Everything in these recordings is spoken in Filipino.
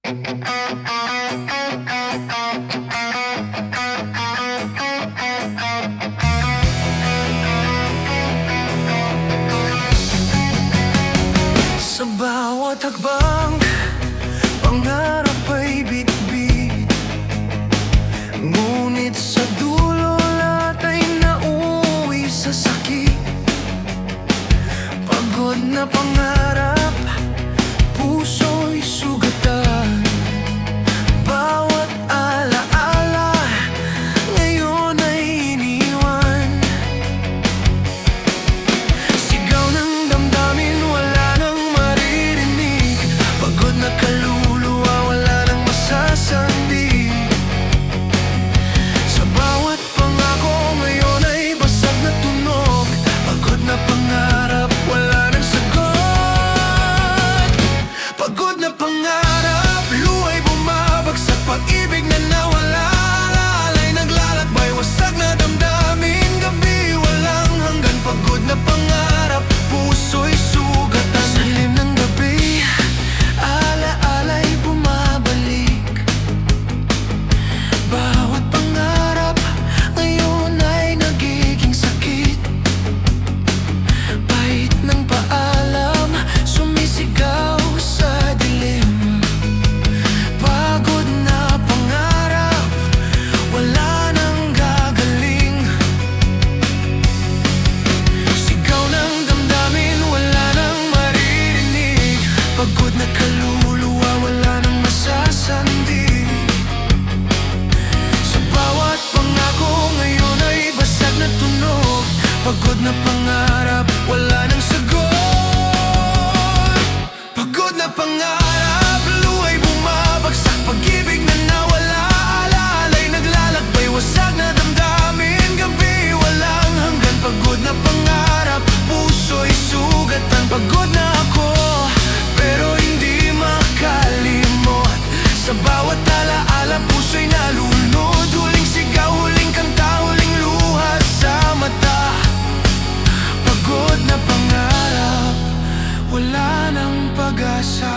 Sa bawat hakbang, pangarap ay bitbit. Ngunit sa dulo, lahat ay nauwi sa sakit. Pagod na pangarap, puso'y sugatan. Bawat alaala, ngayon ay iniwan. Sigaw ng damdamin, wala nang maririnig. Pagod na kaluluwa, wala nang masasandig. Sa bawat pangako, ngayon ay basag na tunog. Pagod na pangarap, wala nang sagot. Pagod na pangarap, luha'y bumabagsak. Pag-ibig na nawala, alalay naglalakbay. Wasag na damdamin, gabi walang hanggan. Pagod na pangarap, puso'y sugatan. Sa dilim ng gabi, alaala'y bumabalik. Bawat pangarap, ngayon ay nagiging sakit. Pahit ng paalam, sumisigaw sa dilim. Pagod na pangarap, wala nang gagaling. Sigaw ng damdamin, wala nang maririnig. Pagod na kaluluwa, wala nang masasandig. Sa bawat pangako, ngayon ay basag na tunog. Pagod na pangarap, wala nang sagot. Pagod na pangarap, luha'y bumabagsak. Pag-ibig na nawala, alalay naglalakbay. Wasag na damdamin, gabi walang hanggan. Pagod na pangarap, puso'y sugatan. Pagod na ako, pero hindi makalimot. Sa bawat alaala, puso'y nalunod. Huling sigaw, huling kanta, huling luha sa mata. Pagod na pangarap, wala nang pag-asa.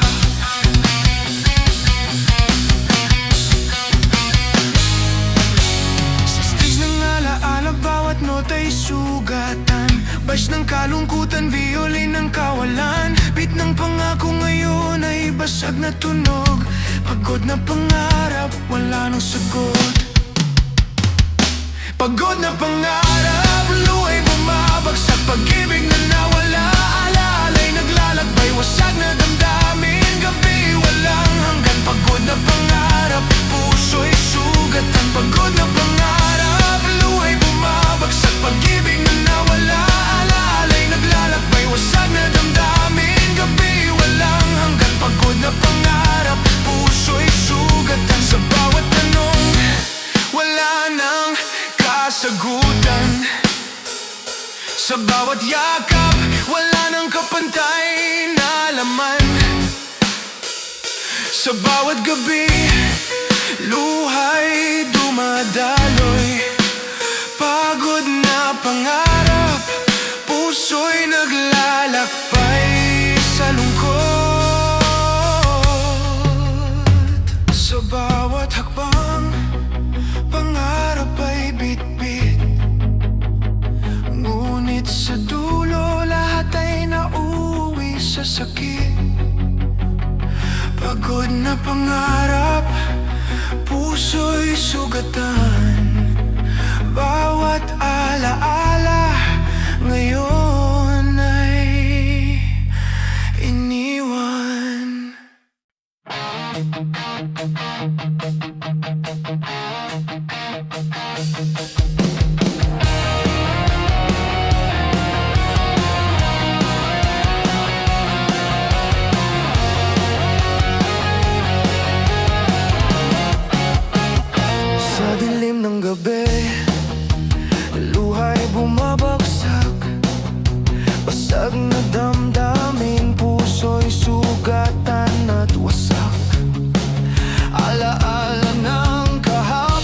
Sa stage ng alaala, bawat nota'y sugatan. Bash ng kalungkutan, violin ng kawalan. Beat ng pangako, ngayon ay basag na tunog. Pagod na pangarap, wala nang sagot. Pagod na pangarap, luha'y bumabagsak. Pag-ibig na nawala, alalay naglalakbay. Wasag na damdamin, gabi walang hanggan. Pagod na pangarap, puso'y sugatan. Pagod na pangarap, luha'y bumabagsak. Pag-ibig na nawala, alalay naglalakbay. Wasag na damdamin, gabi walang hanggan. Pagod na pangarap, puso'y sugatan. Sa bawat tanong, wala nang kasagutan. Sa bawat yakap, wala nang kapantay na laman. Sa bawat gabi, luha'y dumadaloy. Pagod na pangarap, puso'y naglalakbay sa lungkot. Sa bawat hakbang, pangarap ay bitbit. Ngunit sa dulo, lahat ay nauwi sa sakit. Pagod na pangarap, puso'y sugatan. Bawat alaala, ngayon ay iniwan. Sa dilim ng gabi, luha'y bumabagsak. Basag na damdamin, puso'y sugatan at wasak. Alaala ng kahapon,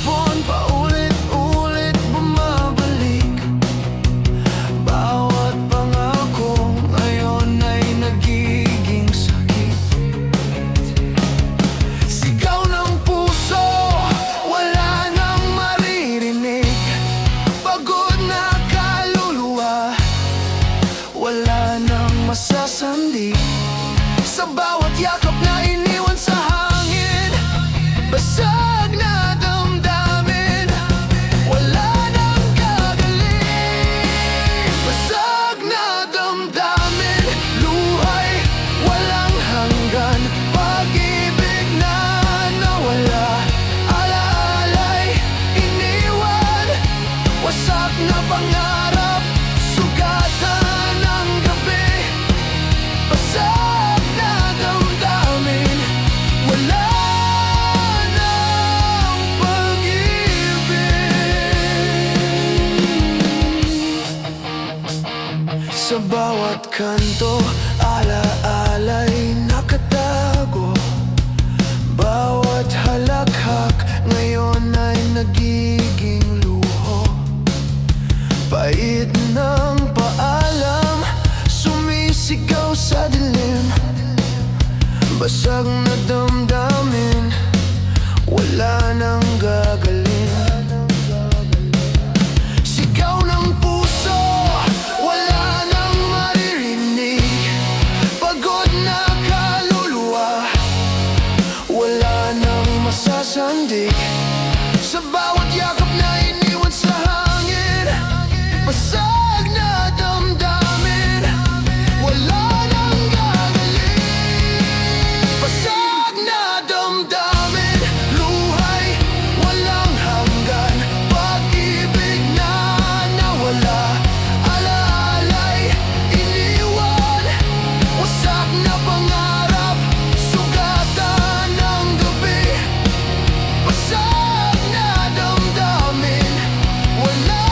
Basag na damdamin, wala nang gagaling. Sigaw ng puso, wala nang maririnig. Pagod na kaluluwa, wala nang masasandig. Sa bawat yakap na iniwan sa hangin, basag na damdamin, wala nang gagaling. Basag na damdamin, luhay walang hanggan, pag-ibig na nawala, alaalay iniwan, wasak na pangarap, sugatan ng gabi. Basag na damdamin, wala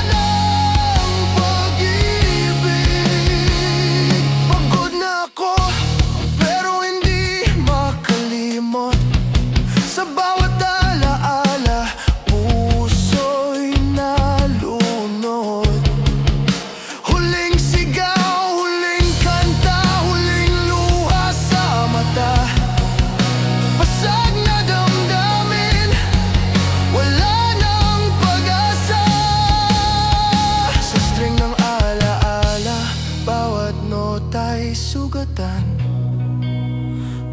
nang pag-ibig. Pagod na ako, pero hindi makalimot. Sa bawat alaala, puso'y nalunod. Huling sigaw, huling kanta, huling luha sa mata. Basag na damdamin, wala nang pag-asa. Sa string ng alaala, bawat nota'y sugatan.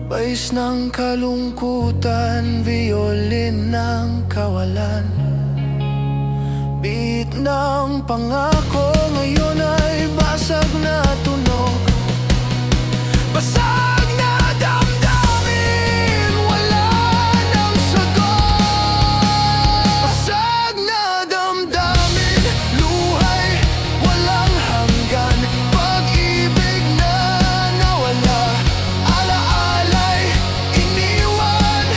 Bais ng kalungkutan, violin ng kawalan. Beat ng pangako, ngayon ay basag na tunog. Basag na damdamin, wala nang sagot. Basag na damdamin, luhay walang hanggan, pag-ibig na nawala, alaalay iniwan,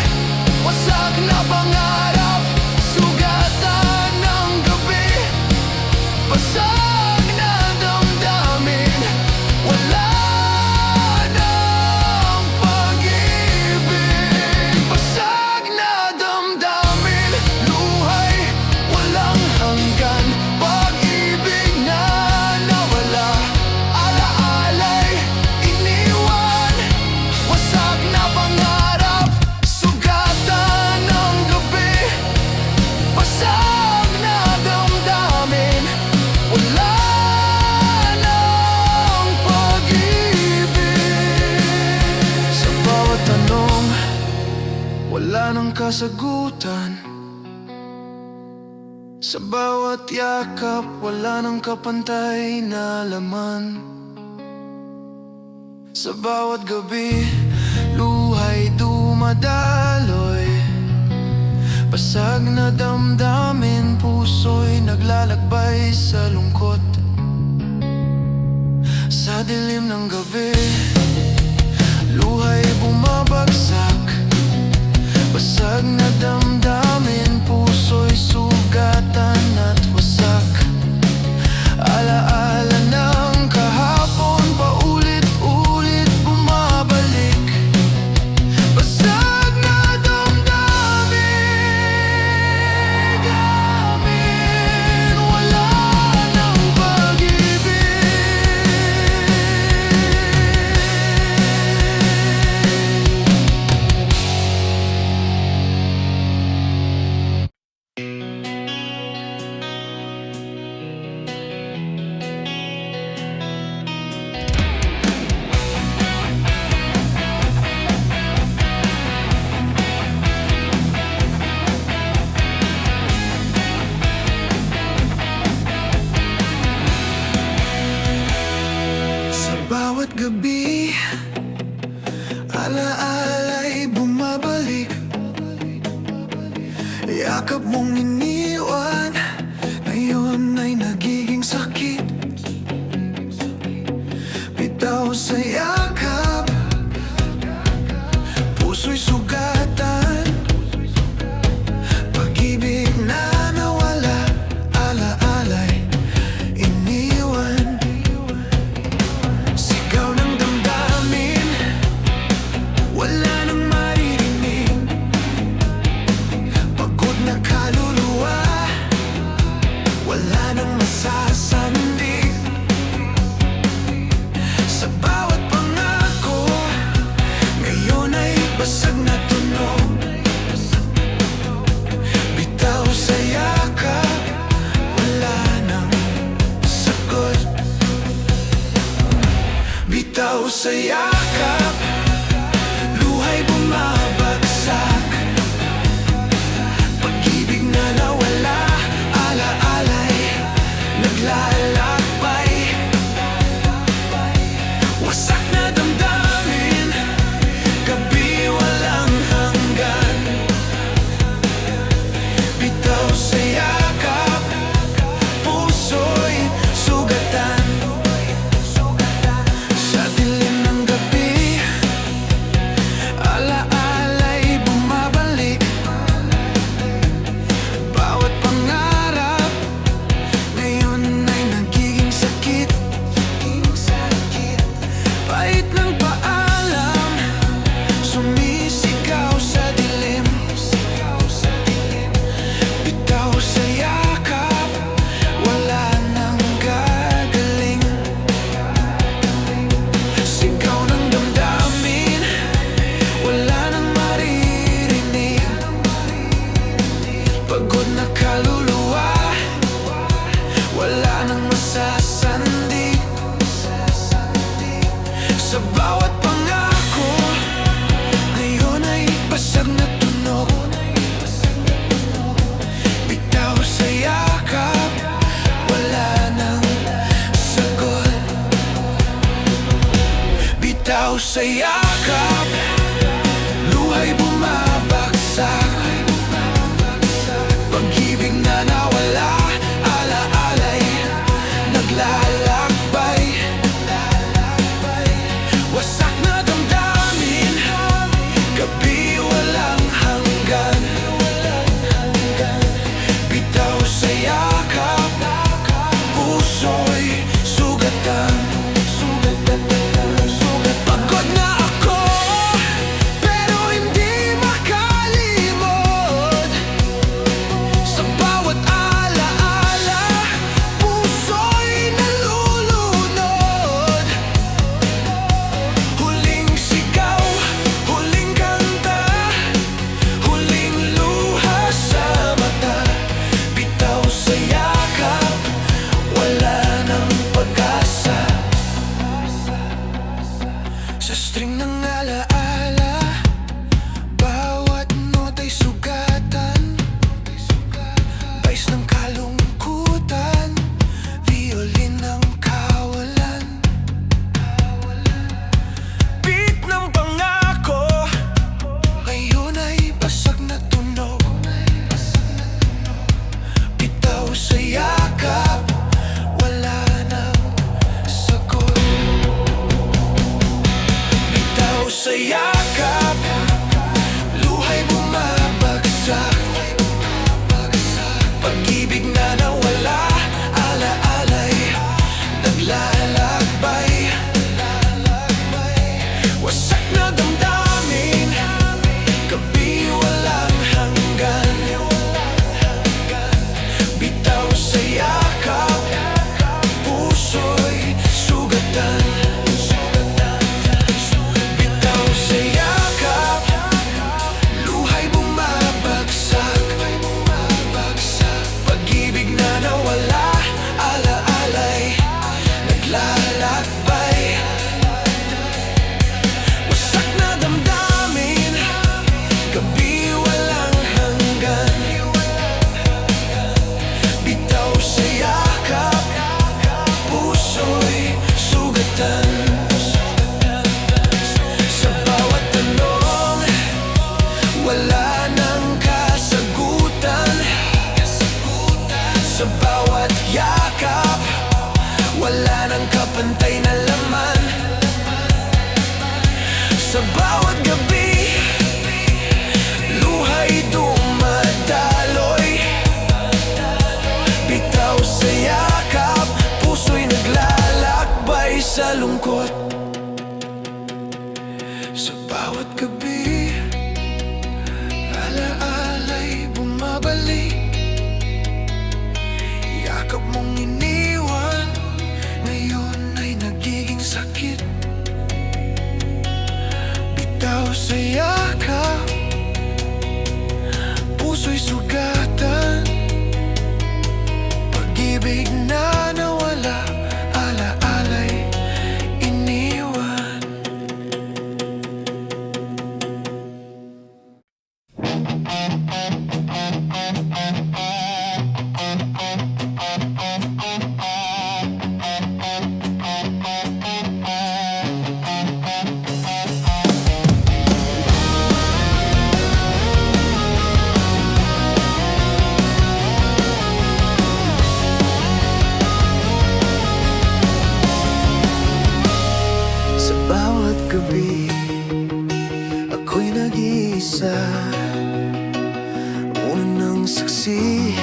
wasak na pangarap, sugatan ng gabi. Basag na damdamin, wala nang pag-ibig. Basag na damdamin, luhay walang hanggan, pag-ibig na nawala, alaalay iniwan, wasak na pangarap, sugatan ng gabi. Basag na damdamin, wala nang pag-ibig. Sa bawat tanong, wala nang kasagutan. Sa bawat yakap, wala nang kapantay na laman. Sa bawat gabi, luhay dumadaloy. Basag na damdamin, puso'y naglalakbay sa lungkot. Sa dilim ng gabi, luhay bumabagsak. Basag na damdamin, puso'y sugatan at wasak. Alaala ng kahapon, paulit-ulit bumabalik. Basag na damdamin, wala nang pag-ibig. Sa bawat gabi, alaala'y bumabalik. Yakap mong iniwan, ngayon ay nagiging sakit. Bitaw sa yakap, puso'y sugatan, pag-ibig na nawala, alaalay iniwan. Sigaw ng damdamin, wala nang maririnig. Pagod na kaluluwa, wala nang masasandig. Sa bawat pangako, basag na tunog. Bitaw sa yakap, wala nang sagot. Bitaw sa yakap, luhay bumabagsak. Pag-ibig na nawala, ala-alay, naglalakbay. Wasak na damdamin, gabi walang hanggan. Bitaw sa yakap, puso'y sugatan. Sa dilim ng gabi, ala-alay bumabalik. Bawat pangarap ngayon ay nagiging sakit. Pait ng paalam, sumisigaw sa dilim. Bitaw sa yakap, wala nang gagaling. Sigaw ng damdamin, wala nang maririnig. Pagod na kaluluwa, wala nang masasandig. Sa bawat pangako, ngayon ay basag na tunog. Bitaw sa yakap, wala nang sagot. Bitaw sa yakap, luhay bumabagsak. Pag-ibig na nawala, ala-alay, naglalakbay. Wasak na damdamin, gabi walang hanggan. Bitaw sa yakap, puso'y sugatan. Pagod na ako sugatan, pag-ibig na nawala, ala-alay iniwan. Sa bawat gabi, ako'y nag-iisa, unang saksi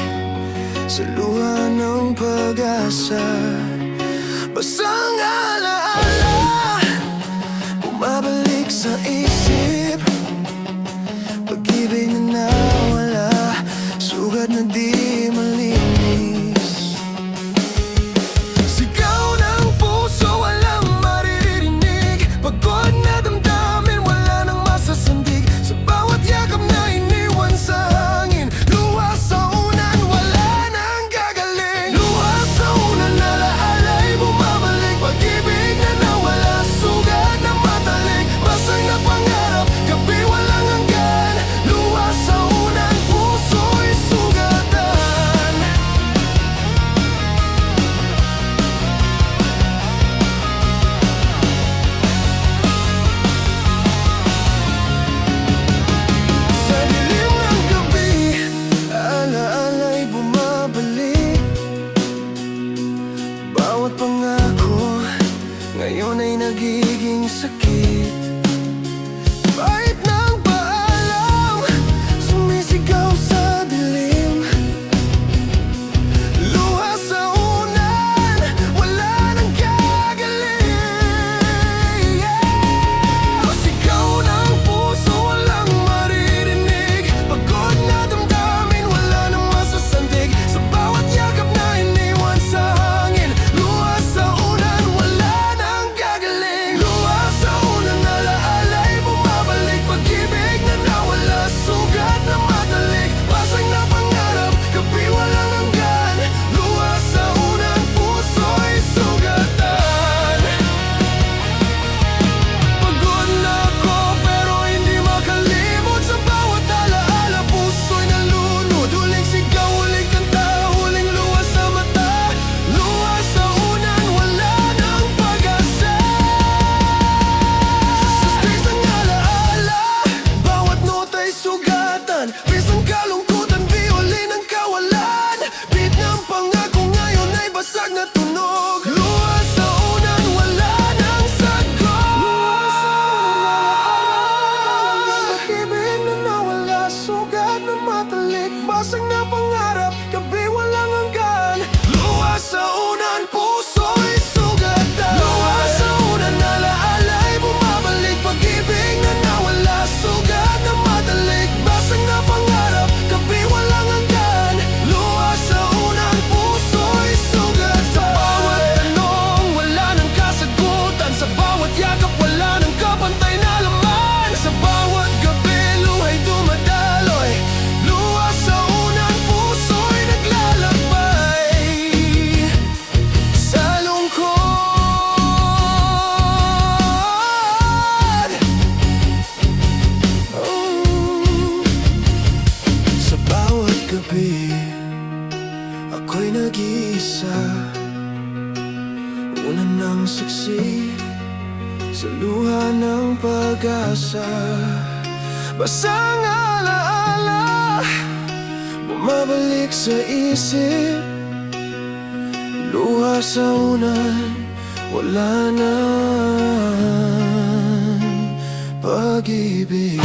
sa luha ng pag-asa. Basang alaala, bumabalik sa isip, pag-ibig na nawala, sugat na di malinis. Sigaw ng puso, walang maririnig, pagod na damdamin, wala nang masasandig. Sa bawat yakap na iniwan sa hangin, luha sa unan, wala nang gagaling. Luha sa unan, alaalay bumabalik, pag-ibig na nawala, sugat na matalik, basag na pangarap, gabi walang hanggan. Luha sa unan, puso'y sugatan. Sa dilim ng gabi, alaalay bumabalik, bawat pangako ngayon ay nagiging sakit. Kahit ng paalam, sumisigaw sa dilim, luha sa unan, wala nang gagaling. Sigaw ng puso, walang maririnig, pagod na damdamin, wala nang masasandig. Sa bawat yakap na iniwan sa hangin, luha sa unan, wala nang gagaling. Luha sa unan, alaalay bumabalik, pag-ibig na nawala, sugat na matalik, basag na pangarap, gabi walang hanggan. Luha sa unan, puso'y sugatan. Pagod na ako pero hindi makalimot, sa bawat alaala puso'y nalunod. Huling sigaw, huling kanta, huling luha sa mata, luha sa unan, wala nang pag-asa. Sa strings ng alaala, bawat nota'y sugatan, pisang kalungkutan, violin ang kawalan, beat ng pangako ngayon ay basag na tunog. Luha sa unan, wala nang sagot. Pag-ibig na nawala, sugat na matalik, basag na pangarap, gabi walang hanggan. Luha sa unan, puso'y sugatan. Luha sa unan, alaalay bumabalik, pag-ibig na nawala, sugat na matalik, basag na pangarap, gabi walang hanggan. Luha sa unan, puso'y sugat. Sa bawat tanong, wala nang kasagutan, sa bawat yakap, wala nang kapantay na laman. Sa bawat gabi, luha'y dumadaloy, luha sa unan, puso'y naglalakbay sa lungkot. Sa bawat gabi, ako'y nag-iisa, unan ng saksi sa luha ng pag-asa. Basang alaala, bumabalik sa isip, luha sa unan, wala nang pag-ibig.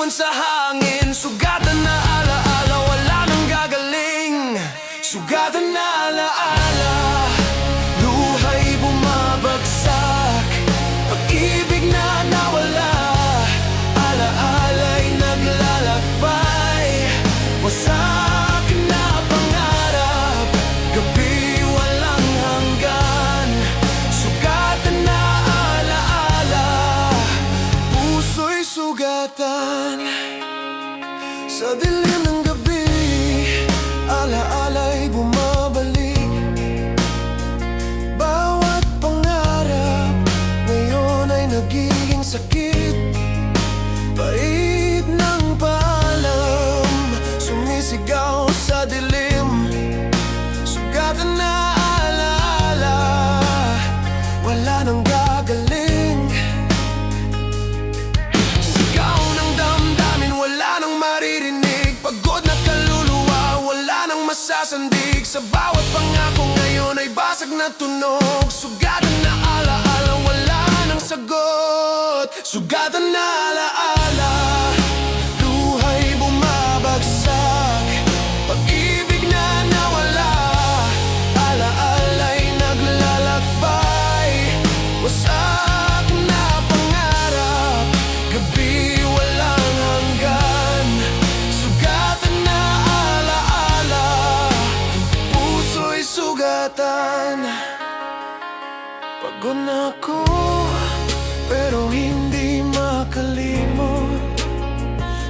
iwan sa hangin. Sugatan na alaala, wala nang gagaling. Sugatan na alaala, luhay bumabagsak, pag-ibig na nawala, alaala'y naglalakbay, wasak na pangarap, gabi walang hanggan. Sugatan na alaala, puso'y sugatan. Sa dilim ng gabi, alaala'y bumabalik. Bawat pangarap ngayon ay nagiging sakit. Pait ng paalam, sumisigaw sa dilim. Sugatan na alaala, wala nang gagaling. Sigaw ng damdamin, wala nang maririnig. Pagod na kaluluwa, wala nang masasandig. Sa bawat pangako ngayon ay basag na tunog. Sugatan na alaala, wala nang sagot. Sugatan na alaala, luhay bumabagsak, pag-ibig na nawala, alaala'y naglalakbay, wasak na pangarap, gabi walang hanggan. Sugatan na alaala, puso'y sugatan. Pagod na ako, pero hindi makalimot.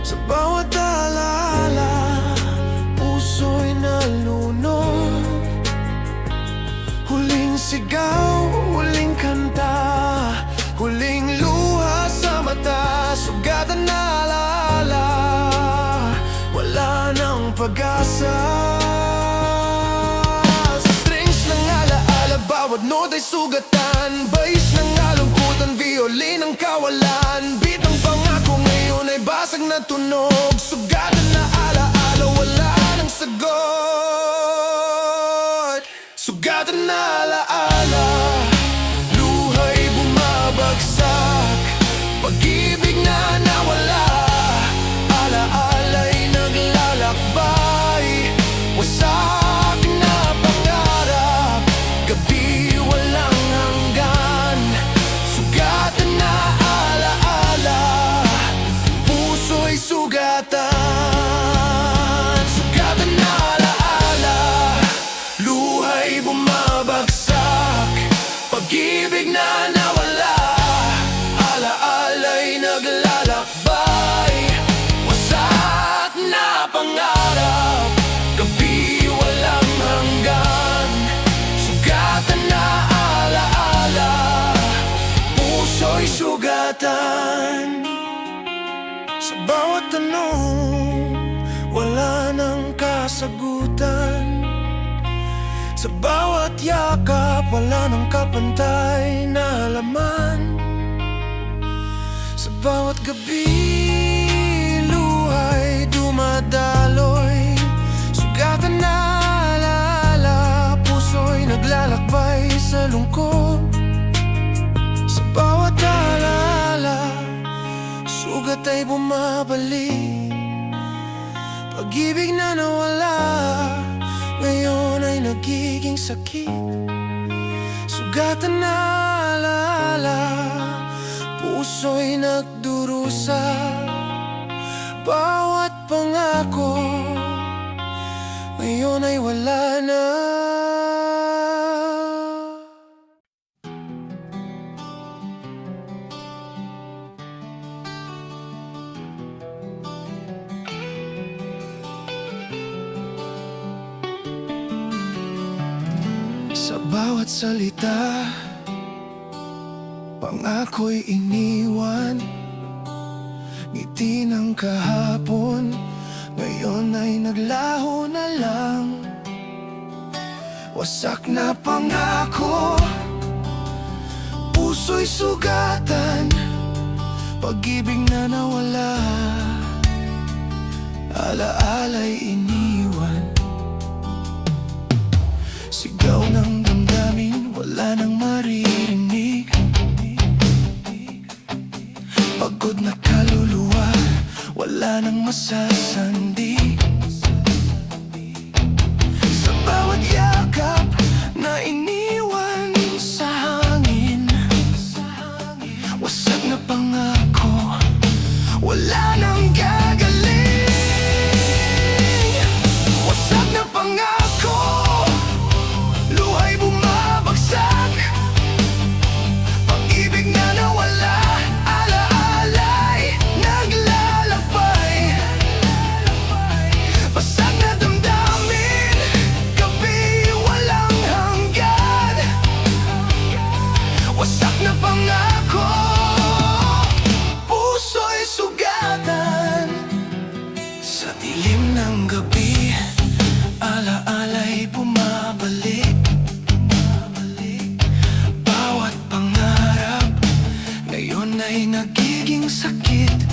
Sa bawat alaala, puso'y nalunod. Huling sigaw, huling kanta, huling luha sa mata. Sugatan na alaala, wala nang pag-asa. Sa strings ng alaala, bawat note ay sugatan. Bais ng alungkutan, violin ang kawalan. Beat ng pangako ngayon ay basag na tunog. Sugatan na alaala, wala nang sagot. Sugatan na alaala, luhay bumabagsak, pag-ibig na nawala, alaala'y naglalakbay, wasak na pangarap, gabi walang hanggan. Sugatan na alaala, puso'y sugatan. Sugatan na alaala, luhay bumabagsak, pag-ibig na nawala, alaala'y naglalakbay, wasak na pangarap, gabi walang hanggan. Sugatan na alaala, puso'y sugatan. Sa bawat tanong, wala nang kasagutan. Sa bawat yakap, wala nang kapantay na laman. Sa bawat gabi, luhay dumadaloy. Sugatan na alaala, puso'y naglalakbay sa lungkot. Sa bawat alaala, sugat ay bumabalik. Pag-ibig na nawala, ngayon ay nagiging sakit. Sugatan na alaala, puso'y nagdurusa. Bawat pangako ngayon ay wala na. Sa bawat salita, pangako'y iniwan. Ngiti ng kahapon, ngayon ay naglaho na lang. Wasak na pangako, puso'y sugatan, pag-ibig na nawala, alaala'y iniwan. Sigaw ng damdamin, wala nang maririnig. Pagod na kaluluwa, wala wala nang masasandi. Sa bawat yakap na iniwan sa hangin, wasak na pangako, wala nang gagaling. Wasak na pangako, luhay bumabagsak, pag-ibig na nawala, ala-alay naglalakbay. Basag na damdamin, gabi walang hanggan, wasak na pangako, puso'y sugatan. Sa dilim ng gabi, ala-alay bumabalik. Bawat pangarap ngayon ay nagiging sakit.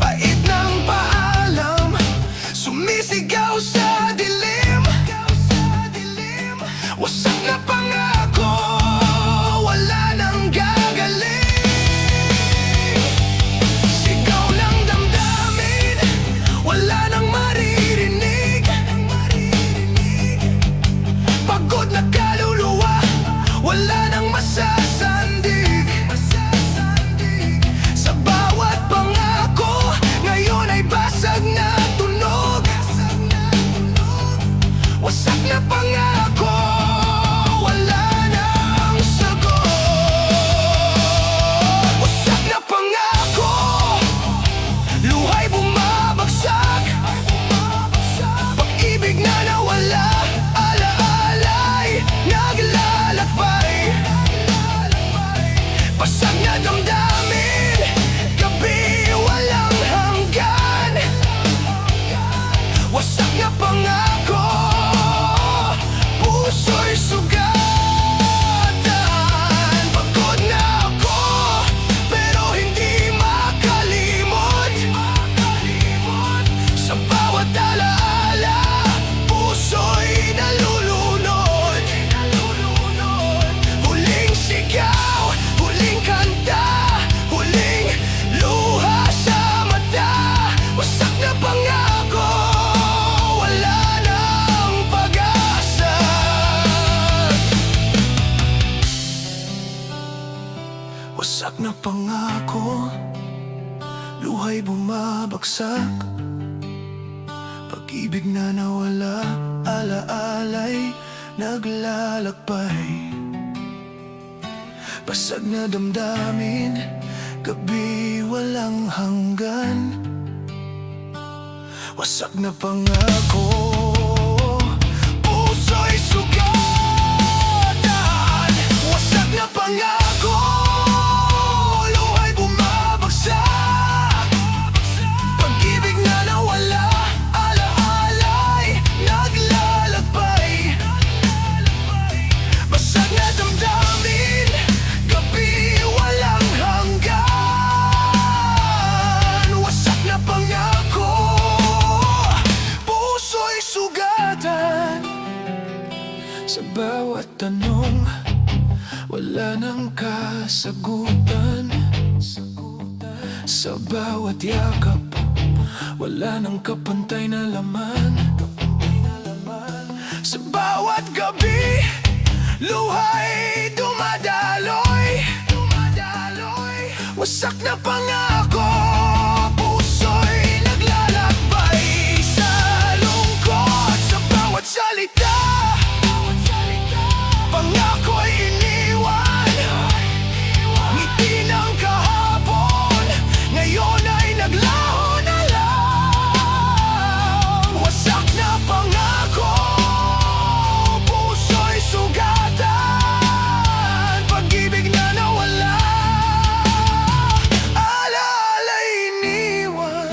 Pait ng paalam, sumisigaw sa dilim. Wasak na pangako, wala nang gagaling. Sigaw ng damdamin, wala nang maririnig. Pagod na kaluluwa, wala nang masasandig. Sa bawat pangako, ngayon ay basag na tunog. Wasak na pangako, wala nang sagot. Wasak na pangako, luhay bumabagsak, pag-ibig na nawala, ala-alay naglalakbay. Basag na damdamin, gabi walang hanggan, wasak na pangako, puso'y sugatan. Pagod na ako, pero hindi makalimot. Sa bawat alaala, puso'y nalulunod. Huling sigaw, huling kanta, huling luha sa mata. Wasak na pangako, wala nang pag-asa. Wasak na pangako, luhay bumabagsak, pag-ibig na nawala, ala-alay naglalakbay. Basag na damdamin, gabi walang hanggan, wasak na pangako, puso'y sugatan. Wasak na pangako, luhay bumabagsak, pag-ibig na nawala, ala-alay naglalakbay. Basag na damdamin, gabi walang hanggan, wasak na pangako, puso'y sugatan. Sa bawat tanong, wala nang kasagutan. Sa bawat yakap, wala nang kapantay na laman. Sa bawat gabi, luhay dumadaloy. Wasak na pangako, puso'y naglalakbay. Sa lungkot, sa bawat salita, pangako'y iniwan. Ngiti ng kahapon, ngayon ay naglaho na lang. Wasak na pangako, puso'y sugatan, pag-ibig na nawala, ala-alay iniwan.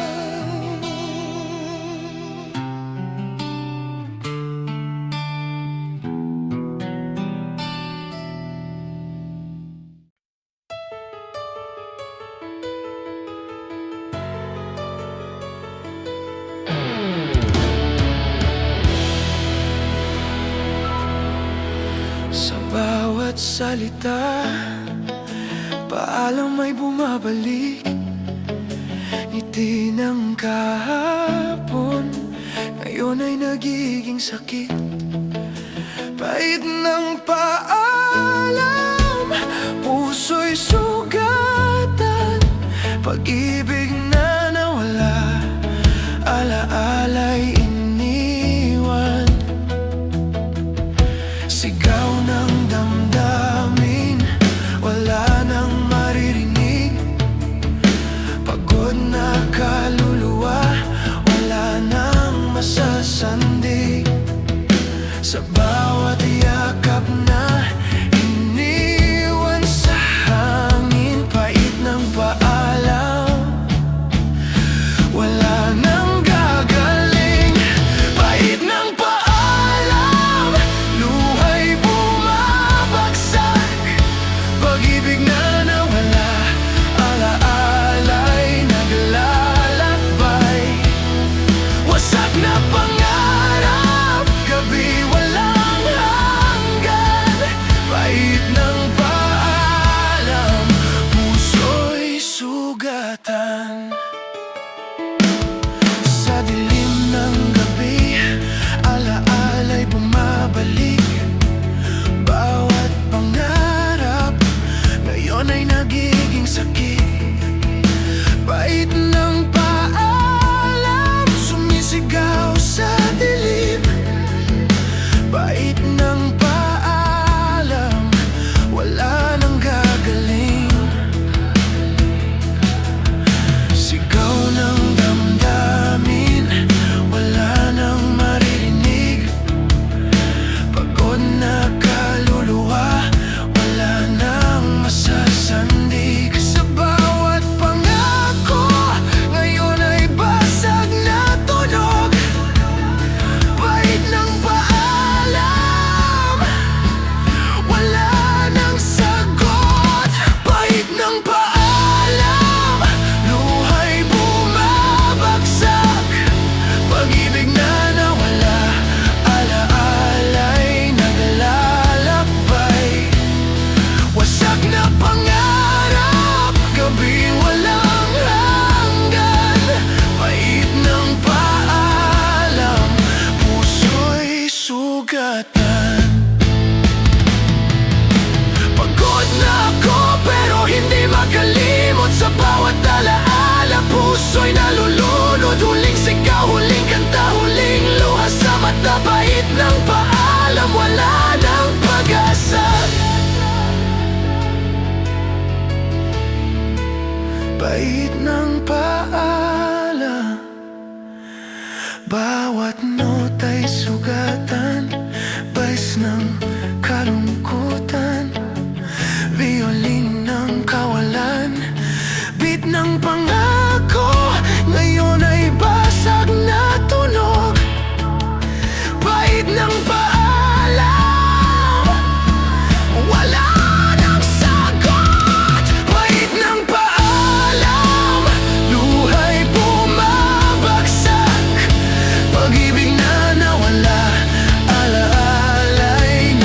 Sa bawat salita, paalam ay bumabalik. ngiti ng kahapon ngayon ay nagiging sakit. Pait ng paalam, puso'y sugatan, pag-ibig na nawala, alaala'y iniwan. Sigaw ng damdamin, wala nang maririnig. Pagod na kaluluwa, wala nang masasandig. Sa bawat yakap na iniwan sa hangin, pait ng paalam, wala nang gagaling. Pait ng paalam, luha'y bumabagsak, pag-ibig na nawala, alaala'y naglalakbay. Wasak na pangarap, gabi walang hanggan. Pait ng paalam, puso'y sugatan. Sa dilim ng gabi, alaala'y bumabalik. Bawat pangarap ngayon ay nagiging sakit. Pait ng paalam, sumisigaw sa dilim. Pait ng paalam, wala nang gagaling. Sigaw ng damdamin, wala nang maririnig. Pagod na kaluluwa, wala nang masasandig. Sa bawat pangako, ngayon ay basag na tunog. Pait ng paalam, wala nang sagot. Pait ng paalam, luha'y bumabagsak, pag-ibig na nawala, alaala'y naglalakbay. Wasak na pangarap, gabi walang hanggan. Pait ng paalam, puso'y sugatan. Pagod na ako pero hindi makalimot. Sa bawat alaala, puso'y nalulunod. Huling sigaw, huling kanta, huling luha sa mata. Pait ng paalam, wala nang pag-asa. Pait ng paalam, bawat nota'y sugatan. Bais ng kalungkutan, violin ng kawalan. Beat ng pangako, ngayon ay basag na tunog. Pait ng paalam, wala nang sagot. Pait ng paalam, luha'y bumabagsak, pag-ibig na nawala, alaala'y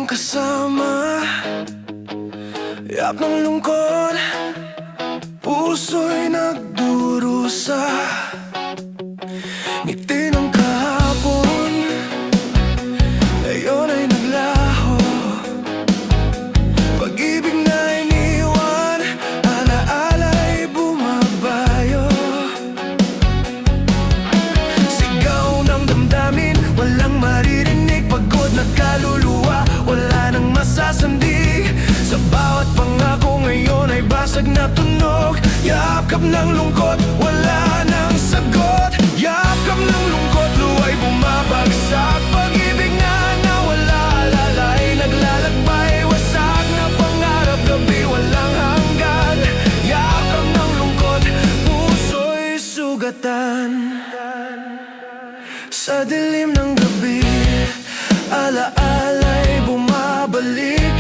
kasama. Yap ng lungkot, puso'y nagdurusa. Ngiti ng kahapon, ngayon ay naglaho. Pag-ibig na iniwan, alaala'y bumabayo. Sigaw ng damdamin, walang maririnig. Pagod na kaluluwa, wala nang masasandig. Sa bawat pangako ngayon ay basag na tunog. Yakap ng lungkot, wala nang sagot. Yakap ng lungkot, luwa'y bumabagsak. Pag-ibig na nawala, alala'y naglalakbay. Wasak na pangarap, gabi walang hanggan. Yakap ng lungkot, puso'y sugatan. Sa dilim ng gabi, alaala'y bumabalik.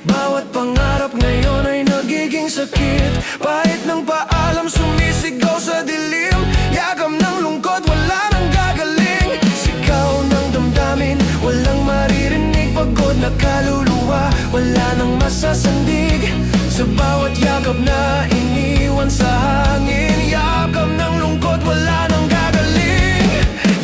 Bawat pangarap ngayon ay nagiging sakit. Pahit ng paalam, sumisigaw sa dilim. Yakap ng lungkot, wala nang gagaling. Sigaw ng damdamin, walang maririnig. Pagod na kaluluwa, wala nang masasandig. Sa bawat yakap na iniwan sa hangin. Yakap ng lungkot, wala nang gagaling.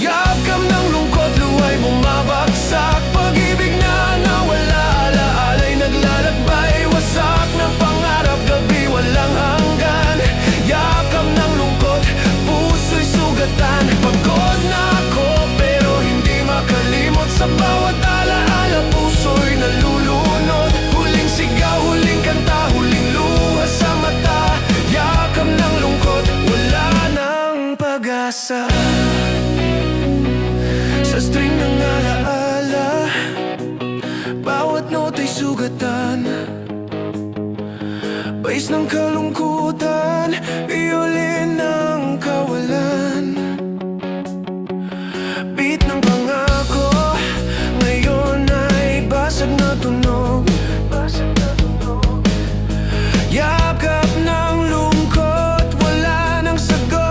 Yakap ng lungkot, luwa'y bumabagsak. Pag-ibig na nawala, alaala'y naglalakbay. Wasak ng pangarap, gabi walang hanggan. Yakap ng lungkot, puso'y sugatan. Pagod na ako pero hindi makalimot. Sa bawat alaala, puso'y nalulunod. Huling sigaw, huling kanta, huling luha sa mata. Yakap ng lungkot, wala nang pag-asa. Sa string ng alaala, bawat nota'y sugatan. Bais ng kalungkutan, violin ng kawalan. Beat ng pangako, ngayon ay basag na tunog. Yakap ng lungkot, wala nang sagot.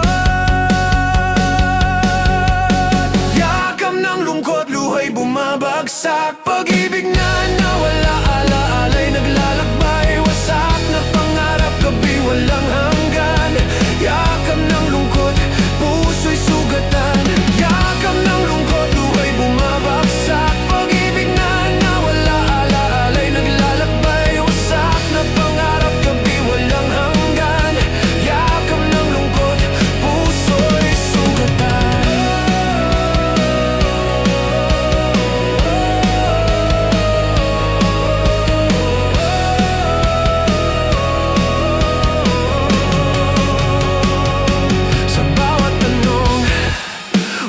Yakap ng lungkot, luha'y bumabagsak. Pag-ibig na nawala, alaala'y naglalakbay. Wasak na pangarap, gabi walang hanggan. Yakap ng lungkot, puso'y sugatan. Yakap ng lungkot, luha'y bumabagsak. Pag-ibig na nawala, alaala'y naglalakbay. Wasak na pangarap, gabi walang hanggan. Yakap ng lungkot, puso'y sugatan. Sa bawat tanong,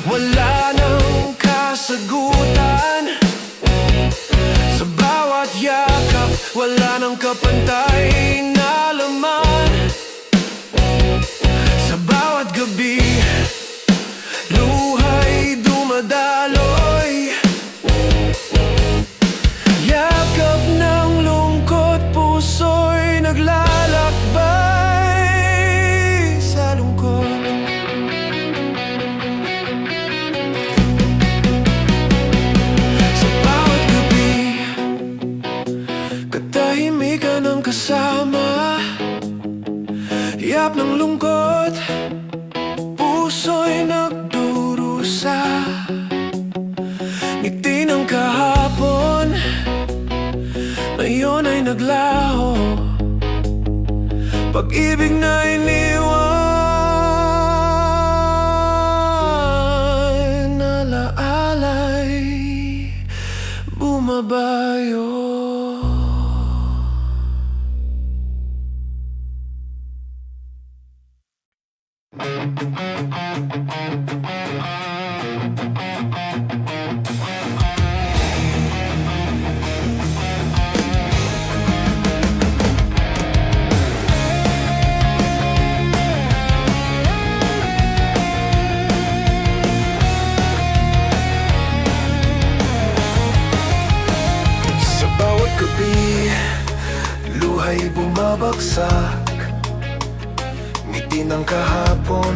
wala nang kasagutan. Sa bawat yakap, wala nang kapantay na laman. Sa bawat gabi, luha'y dumadaloy. Yakap ng lungkot, puso'y naglalakbay sa lungkot. Sa bawat gabi, katahimikan ang kasama. Yap ng lungkot, puso'y nagdurusa. Ngiti ng kahapon, ngayon ay naglaho. Pag-ibig na iniwan, alaala'y bumabayo. Sa bawat gabi, luha'y bumabagsak. Ngiti ng kahapon,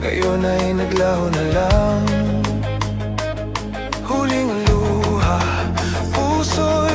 ngayon ay naglaho na lang. Huling luha, puso'y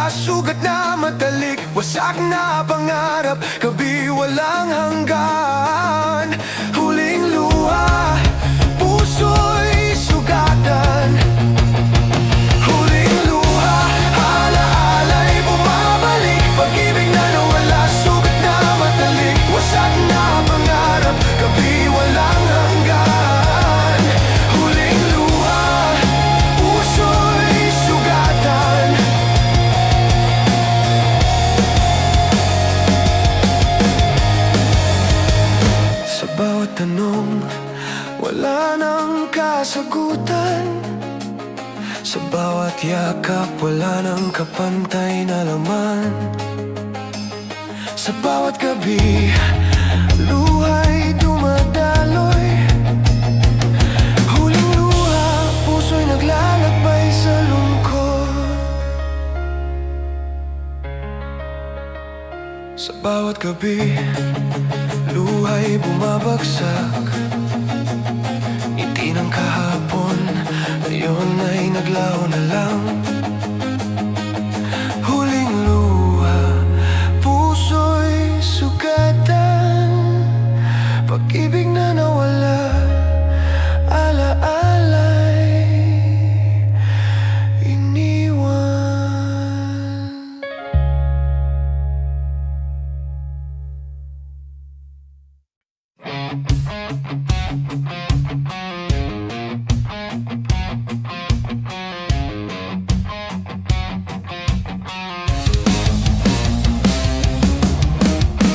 wala, sugat na matalik, wasak na pangarap, gabi walang hanggan. Huling luha, puso'y sugatan. Huling luha, alaala'y bumabalik, pag-ibig na nawala, sugat na matalik, wasak na pangarap, gabi walang hanggan. Huling luha, puso'y sugatan. Sa bawat tanong, wala nang kasagutan. Sa bawat yakap, wala nang kapantay na laman. Sa bawat gabi, luha'y dumadaloy. Huling luha, puso'y naglalakbay sa lungkot. Sa bawat gabi, luha'y bumabagsak. Ngiti ng kahapon, ngayon ay naglaho na lang. Huling luha, puso'y sugatan. Pag-ibig na nawala, alaala'y iniwan.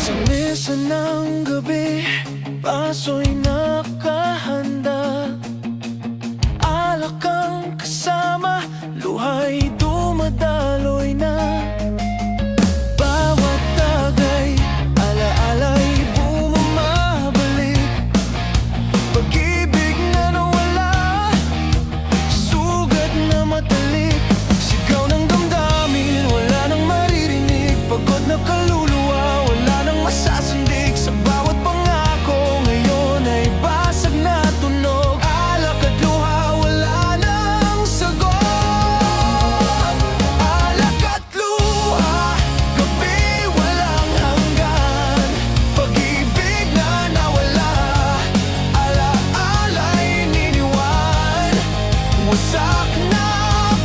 Sa mesa ng gabi, baso'y nakahanda. Alak ang kasama, luha'y dumadaloy na. Bawat tagay, alaala'y bumabalik, pag-ibig na nawala, sugat na matalik. Sigaw ng damdamin, wala nang maririnig, pagod na kaluluwa, wala nang masasandig. Sa bawat pangako, ngayon ay basag na tunog. Alak at luha, wala nang sagot. Alak at luha, gabi walang hanggan, pag-ibig na nawala, alaala'y iniwan. Wasak na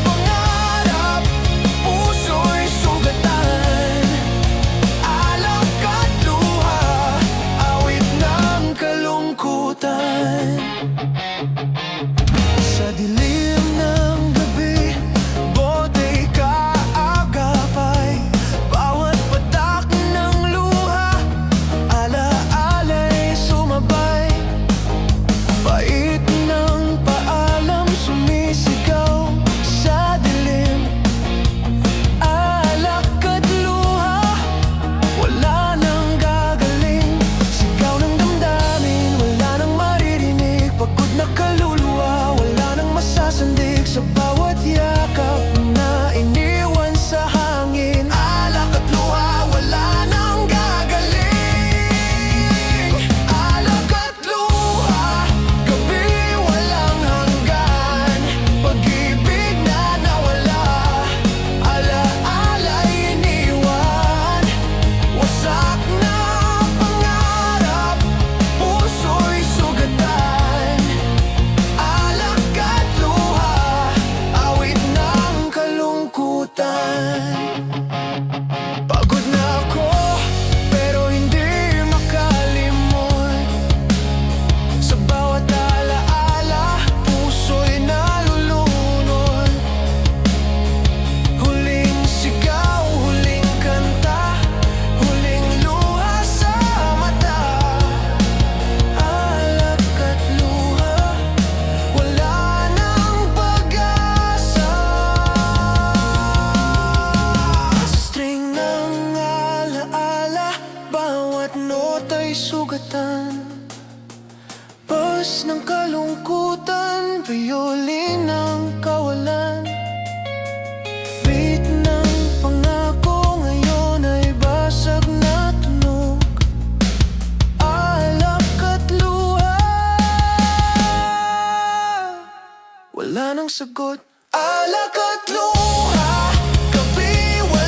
pangarap, puso'y sugatan. Alak at luha, awit ng kalungkutan. Sa dilim ng gabi, bota'y kaagapay. Bawat patak ng luha, alaala'y sumabay. Pait ng paalam, sumisigaw sa dilim. Alak at luha, wala nang gagaling. Sigaw ng damdamin, wala nang maririnig, pagod na kaluluwa, wala nang masasandig. Sa bawat yakap na iniwan sa hangin, alak at luha, wala nang gagaling. Alak at luha, gabi walang hanggan, pag-ibig na nawala, alaala'y iniwan. Wasak na pangarap, puso'y sugatan. Alak at luha, awit ng kalungkutan. Pagod na ako, pero hindi makalimot. Sa bawat alaala, puso'y nalulunod. Huling sigaw, huling kanta, huling luha sa mata. Alak at luha, wala nang pag-asa. Sa string ng alaala, bawat nota'y sugatan. Bas ng kalungkutan, violin ng kawalan. Beat ng pangako, ngayon ay basag na tunog. Alak at luha, wala nang sagot. Alak at luha, gabi wala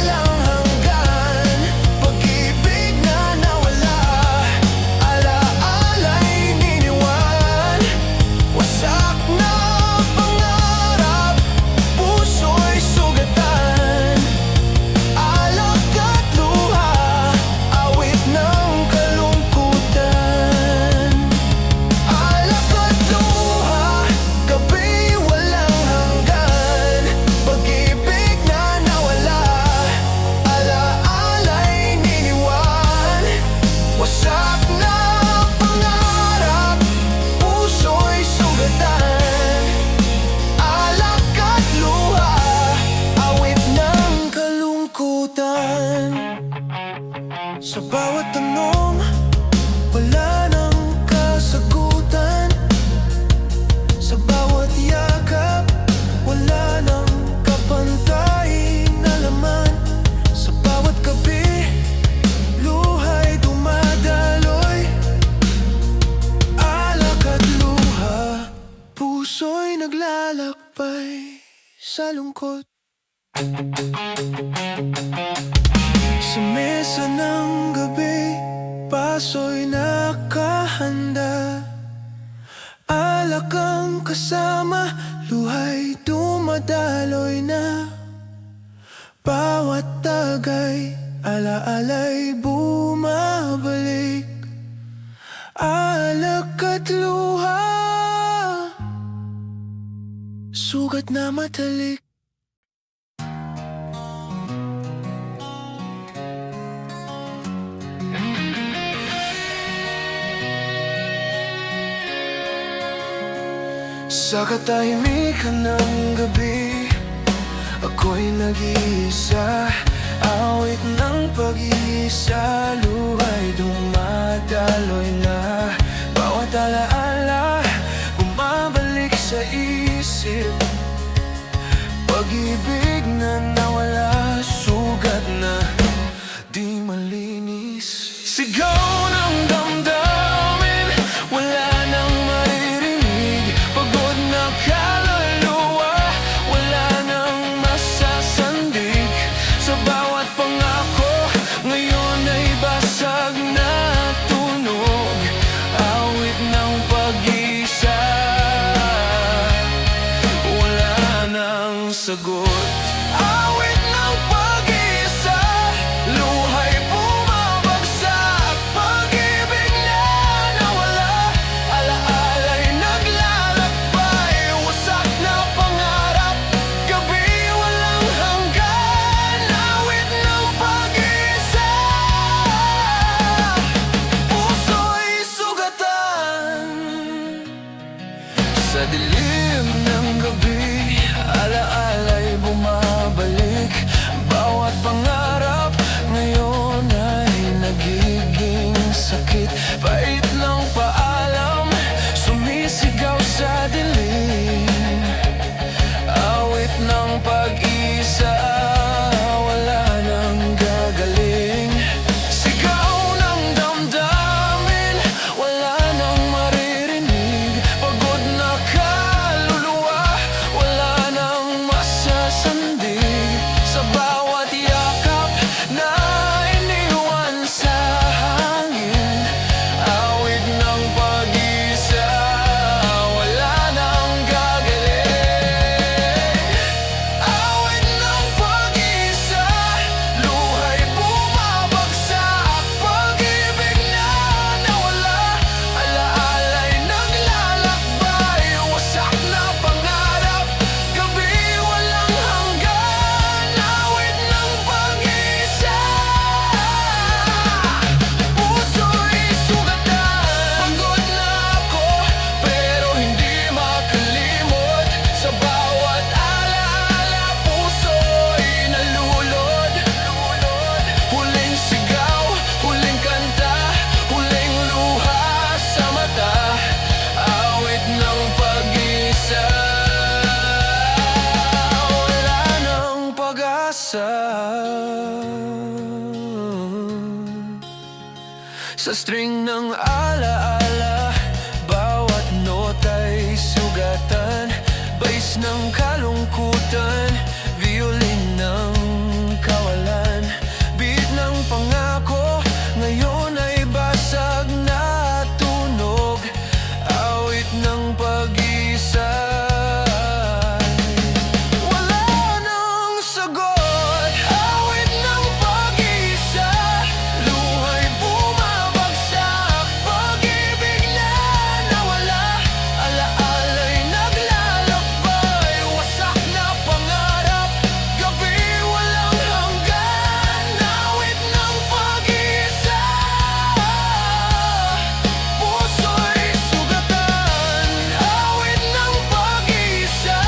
malungkot. Sa mesa ng gabi, paso'y nakahanda. Alak ang kasama, luha'y dumadaloy na. Bawat tagay, alaala'y bumabalik. Alak at luha, sugat na matalik. Sa katahimikan ng gabi, ako'y nag-iisa. Awit ng pag-iisa, luha'y dumadaloy na. Bawat alaala, bumabalik sa isip. Pag-ibig na nawala, sugat na di malinis. Sigaw ng damdamin, wala nang maririnig. Pagod na kaluluwa, wala nang masasandig. Sa bawat pangako, ngayon ay basag na tunog. Awit ng pag-isa, wala nang sagot. Awit ng pag-isa, luha'y bumabagsak. Pag-ibig na nawala, alaala'y naglalakbay. Wasak na pangarap, gabi walang hanggan. Awit ng pag-isa, puso'y sugatan. Sa dilim ng gabi, alaala'y bumabalik. Bawat pangarap ngayon ay nagiging sakit. Pait ng paalam, sumisigaw sa dilim. Awit ng pag-isa, wala nang gagaling. Sigaw ng damdamin, wala nang maririnig. Pagod na kaluluwa, wala nang masasandig. Sa bawat yakap na iniwan sa hangin, awit ng pag-isa, wala nang gagaling. Awit ng pag-isa, luha'y bumabagsak. Pag-ibig na nawala, alaala'y naglalakbay. Wasak na pangarap, gabi walang hanggan. Awit ng pag-isa, puso'y sugatan. Pagod na ako, pero hindi makalimot. Sa bawat alaala, puso'y nalulod. Huling sigaw, huling kanta, huling luha sa mata. Awit ng pag-isa, wala nang pag-asa. Sa string ng alaala, bawat nota'y sugatan. Bais ng kalungkutan, violin ng kawalan. Beat ng pangako, ngayon ay basag na tunog. Awit ng pag-isa, wala nang sagot. Awit ng pag-isa, luha'y bumabagsak. Pag-ibig na nawala, alaala'y naglalakbay. Wasak na pangarap, gabi walang hanggan. Awit ng pag-isa, puso'y sugatan. Awit ng pag-isa,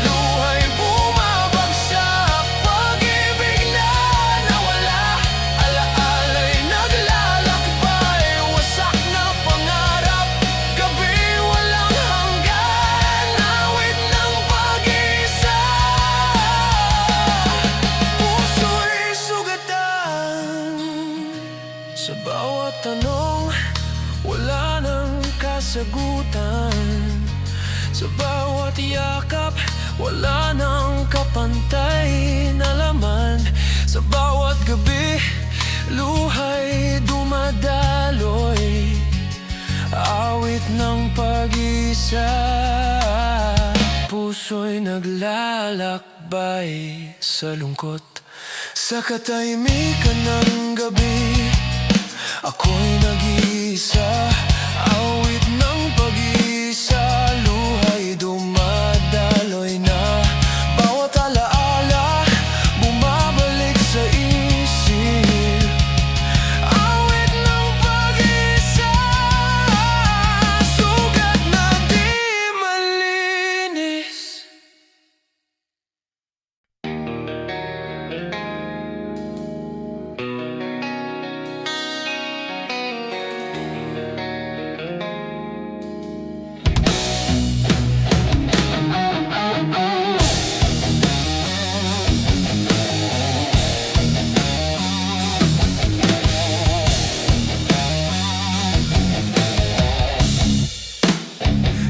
luha'y bumabagsak. Pag-ibig na nawala, alaala'y naglalakbay. Wasak na pangarap, gabi walang hanggan. Awit ng pag-isa, puso'y sugatan. Sa bawat tanong, wala nang kasagutan. Sa bawat yakap, Wala nang kapantay na laman. Sa bawat gabi, luhay dumadaloy, awit ng pag-isa, puso'y naglalakbay sa lungkot. Sa katahimikan ng gabi, ako'y nag-iisa, awit ng pag-isa, luhay dumadaloy na. Bawat alaala bumabalik sa isip, awit ng pag-isa, sugat na di malinis.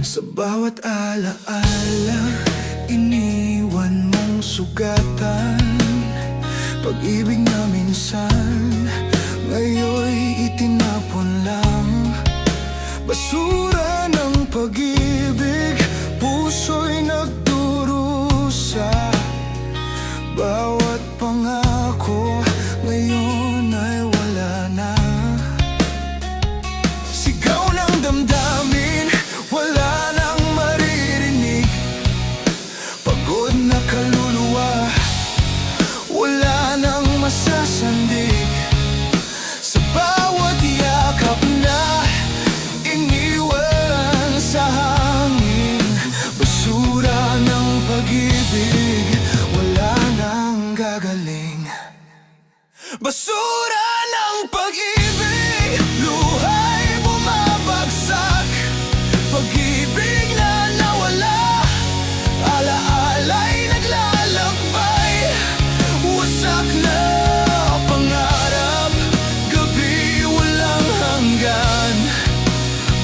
Sa bawat alaala, iniwan mong sugatan. Pag-ibig na minsan, ngayon'y itinapon lang. Basura ng pag-ibig, puso'y nagdurusa. Bawat pangako, ngayon ay wala na. Sigaw ng damdamin, wala nang maririnig. Pagod na kaluluwa, wala nang masasandig. Sa bawat yakap na iniwan sa hangin, basura ng pag-ibig, wala nang gagaling. Basura ng pag-ibig, luhay bumabagsak. Pag-ibig na nawala, alaala'y naglalakbay. Wasak na pangarap, gabi walang hanggan.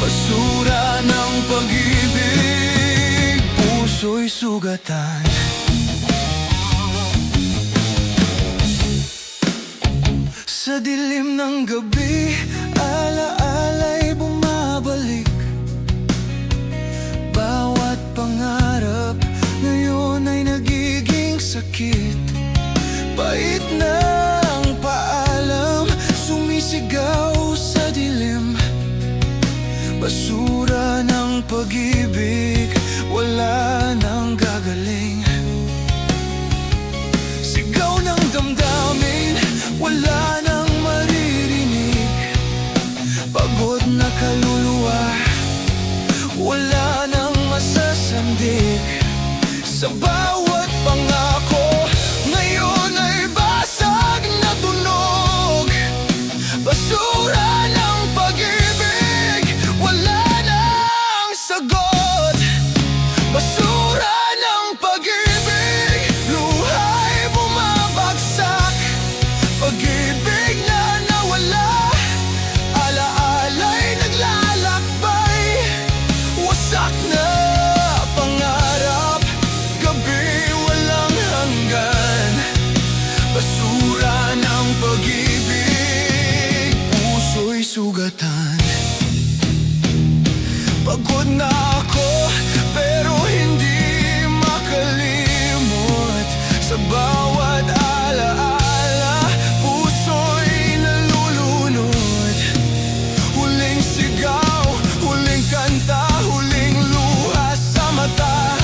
Basura ng pag-ibig, puso'y sugatan. Sa dilim ng gabi, alaala'y bumabalik. Bawat pangarap, ngayon ay nagiging sakit. Pait na ang paalam, sumisigaw sa dilim. Basura ng pag-ibig, wala nang gagaling. Sigaw ng damdamin, wala nang maririnig. Pagod na kaluluwa, wala nang masasandig. Sa bawat pangako, ngayon ay basag na tunog. Basura ng pag-ibig, wala nang sagot. Basura ng pag-ibig, luhay bumabagsak. Pag-ibig na nawala, alaala'y naglalakbay. Wasak na pangarap, gabi walang hanggan. Basura ng pag-ibig, puso'y sugatan. Pagod na ako, pero hindi makalimot. Sa bawat alaala, puso'y nalulunod. Huling sigaw, huling kanta, huling luha sa mata.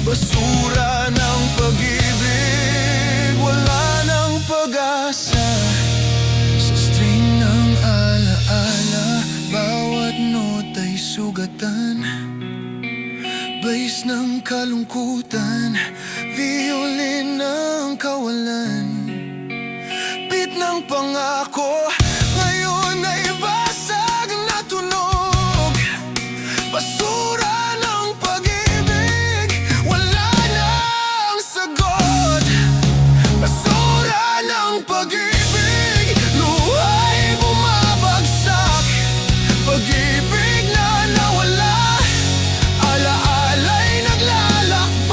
Basura ng pag-ibig, wala nang pag-asa. Sa string ng alaala, bawat nota'y sugatan. Bais ng kalungkutan, violin ng kawalan. Beat ng pangako, ngayon ay basag na tunog. Basura ng pag-ibig, wala nang sagot. Basura ng pag-ibig, luhay bumabagsak. Pag-ibig na nawala, alaala'y naglalakbay.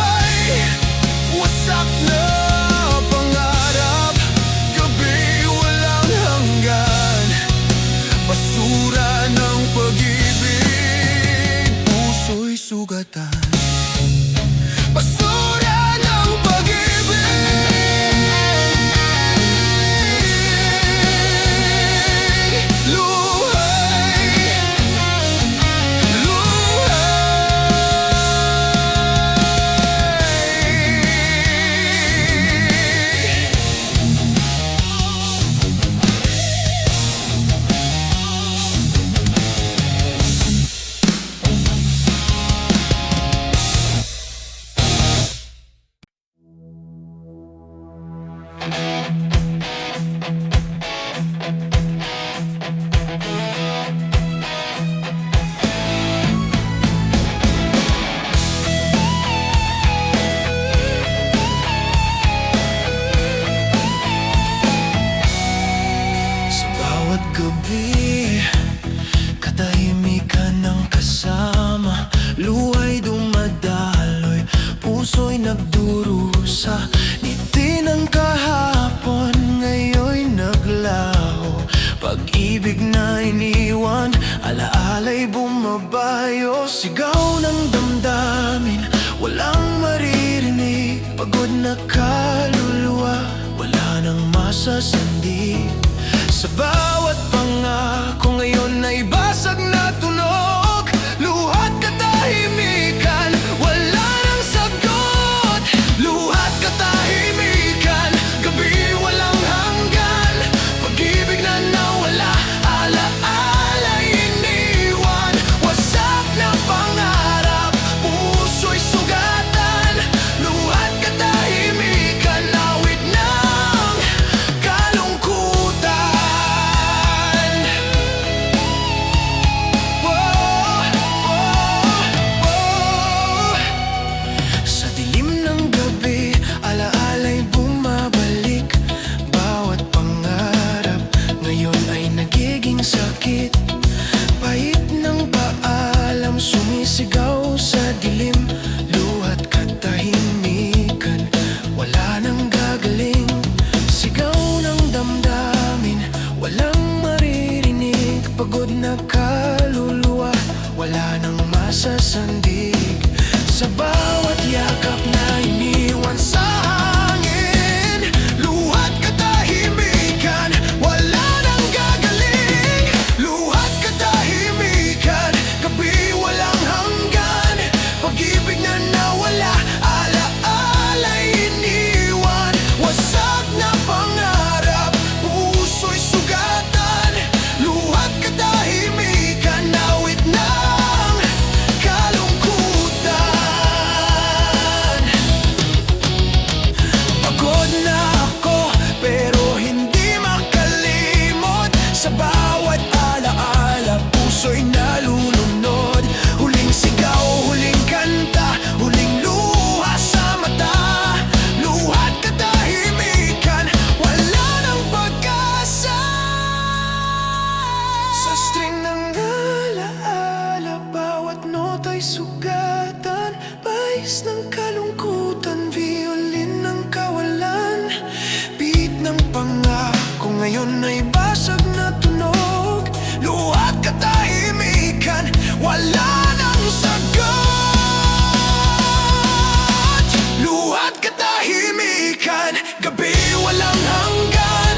bumabayo. Sigaw ng damdamin, walang maririnig. Pagod na kaluluwa, wala nang masasandi. Sa bawat pangako ngayon ay basag na tunog. Luha't katahimikan, wala nang sagot. Luha't katahimikan, gabi walang hanggan. Pag-ibig na nawala, alaala iniwan. Wasak na pangarap, puso'y sugatan. Luha't katahimikan, awit ng kalungkutan. Sa dilim ng gabi, alaala'y bumabalik. Bawat pangarap ngayon ay nagiging sakit. Pahit ng paalam, sumisigaw sa dilim. Luha't katahimikan, wala nang gagaling. Sigaw ng damdamin, walang maririnig. Pagod na kaluluwa, wala nang masasandig. Sa bawat yakap na iniwan sa hangin, luha't katahimikan, wala nang gagaling. Luha't katahimikan, gabi walang hanggan. Pag-ibig na nawala, alaala'y iniwan. Wasak na pangarap, puso'y sugatan. Luha't katahimikan, awit ng kalungkutan. Pagod na ako, pero hindi makalimot. Sa bawat alaala, puso'y nalulunod. Huling sigaw, huling kanta, huling luha sa mata. Luha't katahimikan, wala nang pag-asa. Sa string ng alaala, bawat nota'y sugatan. Bahis ng kalungkutan, violin ng kawalan. Beat ng pangako ngayon ay basag na tunog. Luha't katahimikan, wala nang sagot. Luha't katahimikan, gabi walang hanggan.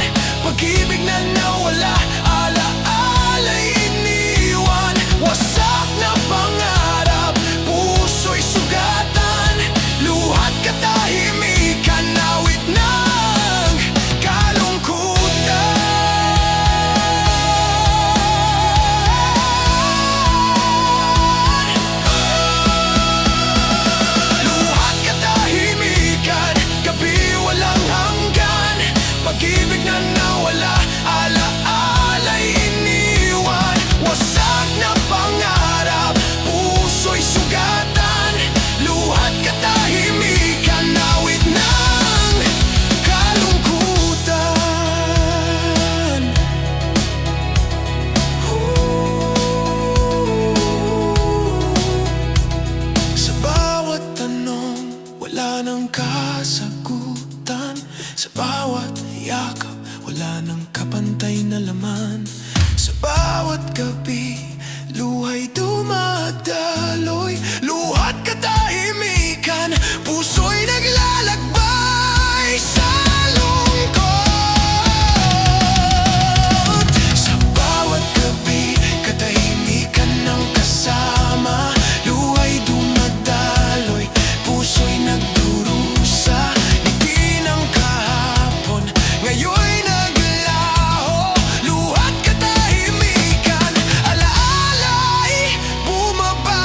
Pag-ibig na nawala, alaala'y iniwan. Wasak na pangarap, puso'y sugatan. Luha't katahimikan, awit ng kalungkutan. Luha't katahimikan, gabi walang hanggan. Pag-ibig na nawala, alaala'y iniwan. Wasak na pangarap, puso'y sugatan. Luha't katahimikan, awit ng kalungkutan. Sa bawat tanong, wala nang kasagutan. Sa bawat yakap, wala nang kapantay na laman. Sa bawat gabi, luha'y dumadaloy. Luha't katahimikan, puso'y naglalakbay sa lungkot. Sa bawat gabi, katahimikan ng kasama. Luha'y dumadaloy, puso'y nagdurusa. Ngiti ng kahapon, ngayon'y naglaho. Luha't katahimikan, alaala'y bumaba.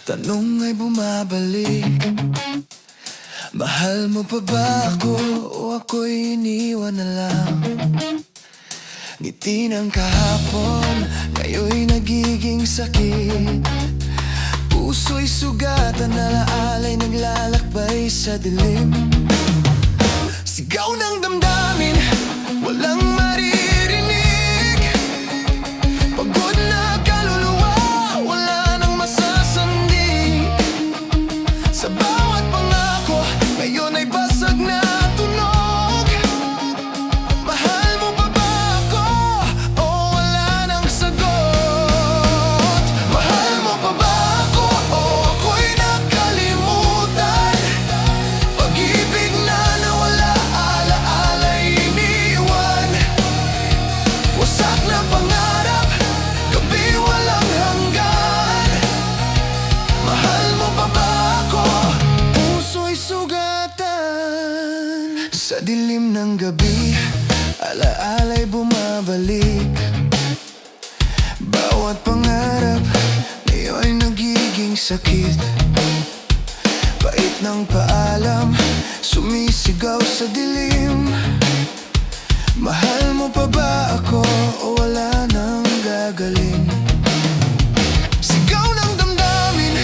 Tanong ay bumabalik, mahal mo pa ba ako o ako'y iniwan na lang? Ngiti ng kahapon, ngayon'y nagiging sakit. Puso'y sugatan, alaala'y naglalakbay sa dilim. Sigaw ng damdamin, walang maririnig. Pagod na kaluluwa, wala nang masasandig. Sa bawat pangako, ngayon ay basag na tunog. Mahal mo pa ba ako o wala nang sagot? Mahal mo pa ba ako o ako'y nakalimutan? Pag-ibig na nawala, alaala'y iniwan. Wasak na pangarap, gabi walang hanggan. Mahal mo pa ba ako? Puso'y sugatan. Sa dilim ng gabi, alaala'y bumabalik. Bawat pangarap, ngayon'y nagiging sakit. Pait ng paalam, sumisigaw sa dilim. Mahal mo pa ba ako o wala nang gagaling? Sigaw ng damdamin,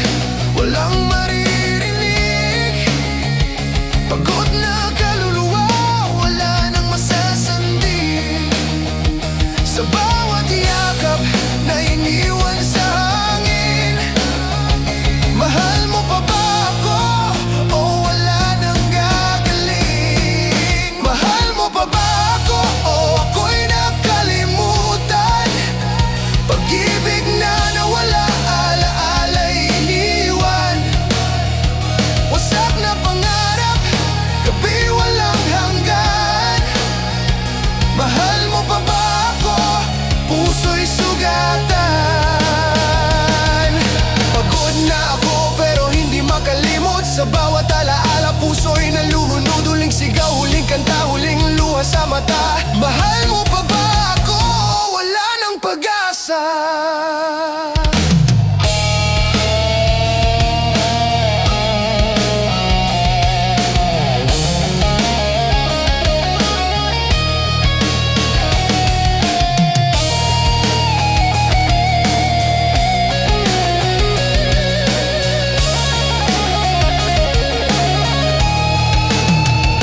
walang maririnig. Pagod na kaluluwa, wala nang masasandig. Sa bawat yakap na iniwan sa hangin. Mahal mo pa ba ako o wala nang gagaling? Mahal mo pa ba ako o ako'y nakalimutan? Pag-ibig na nawala, alaala'y iniwan. Wasak na pangarap, gabi walang hanggan. Mahal mo pa ba ako? Puso'y sugatan. Pagod na ako pero hindi makalimot. Sa bawat alaala, puso'y nalulunod. Huling sigaw, huling kanta, huling luha sa mata. Mahal mo pa ba ako? Wala nang pag-asa.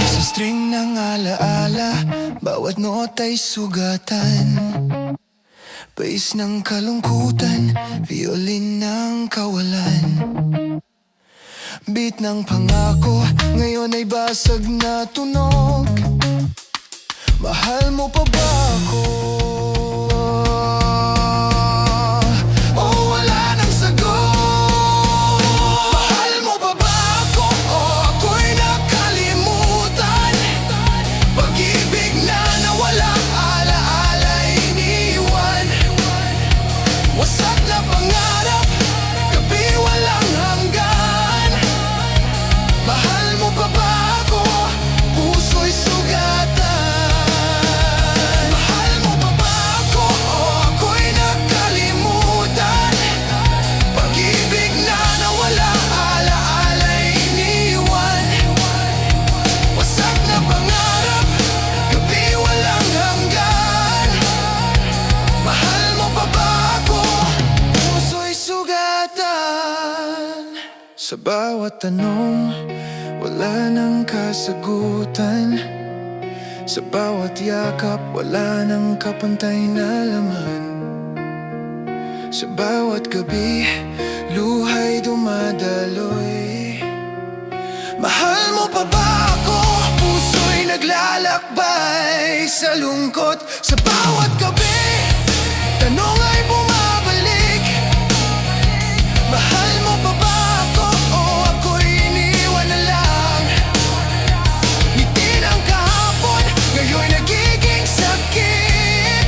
Sa string ng alaala, bawat nota'y sugatan. Bass ng kalungkutan, violin ng kawalan. Beat ng pangako, ngayon ay basag na tunog. Mahal mo pa ba ako? O wala nang sagot? Mahal mo pa ba ako o ako'y nakalimutan? Pag-ibig na nawala, alaala'y iniwan. Wasak na pangarap, gabi walang hanggan. Mahal mo pa ba ako? Puso'y sugatan. Mahal mo pa ba ako o ako'y nakalimutan? Pag-ibig na nawala, alaala'y iniwan. Wasak na pangarap, gabi walang hanggan. Mahal mo pa ba ako? Puso'y sugatan. Sa bawat tanong, wala nang kasagutan. Sa bawat yakap, wala nang kapantay na laman. Sa bawat gabi, luha'y dumadaloy. Mahal mo pa ba ako? Puso'y naglalakbay sa lungkot. Sa bawat gabi, tanong ay bumabalik. Mahal mo pa ba ako o ako'y iniwan na lang? Ngiti ng kahapon, ngayon'y nagiging sakit.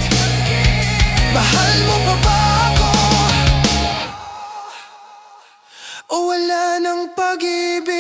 Mahal mo pa ba ako o wala nang pag-ibig?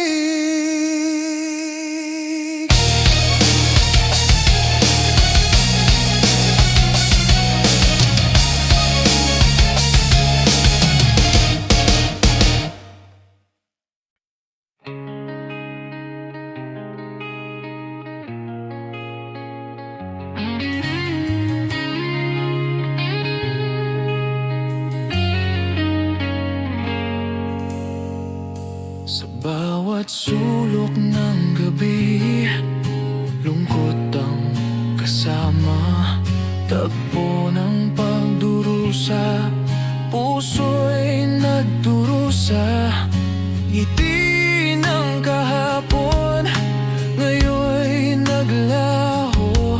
bawat sulok ng gabi, lungkot ang kasama. Tagpo ng pagdurusa, puso'y nagdurusa. Ngiti ng kahapon, ngayon'y naglaho.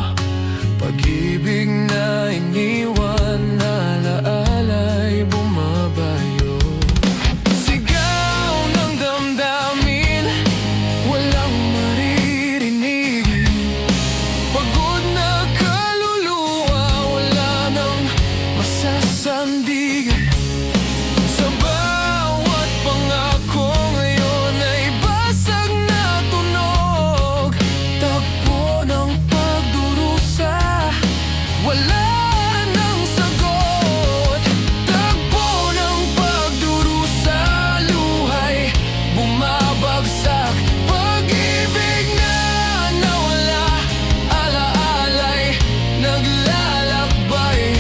Pag-ibig na iniwan, alaala'y bumabayo. Sigaw ng damdamin, walang maririnig. Pagod na kaluluwa, wala nang masasandig. Sa bawat pangako ngayon ay basag na tunog. Takbo ng pagdurusa, wala nang sagot. Takbo ng pagdurusa, luhay bumabagsak. Pag-ibig na nawala, alaala'y naglalakbay.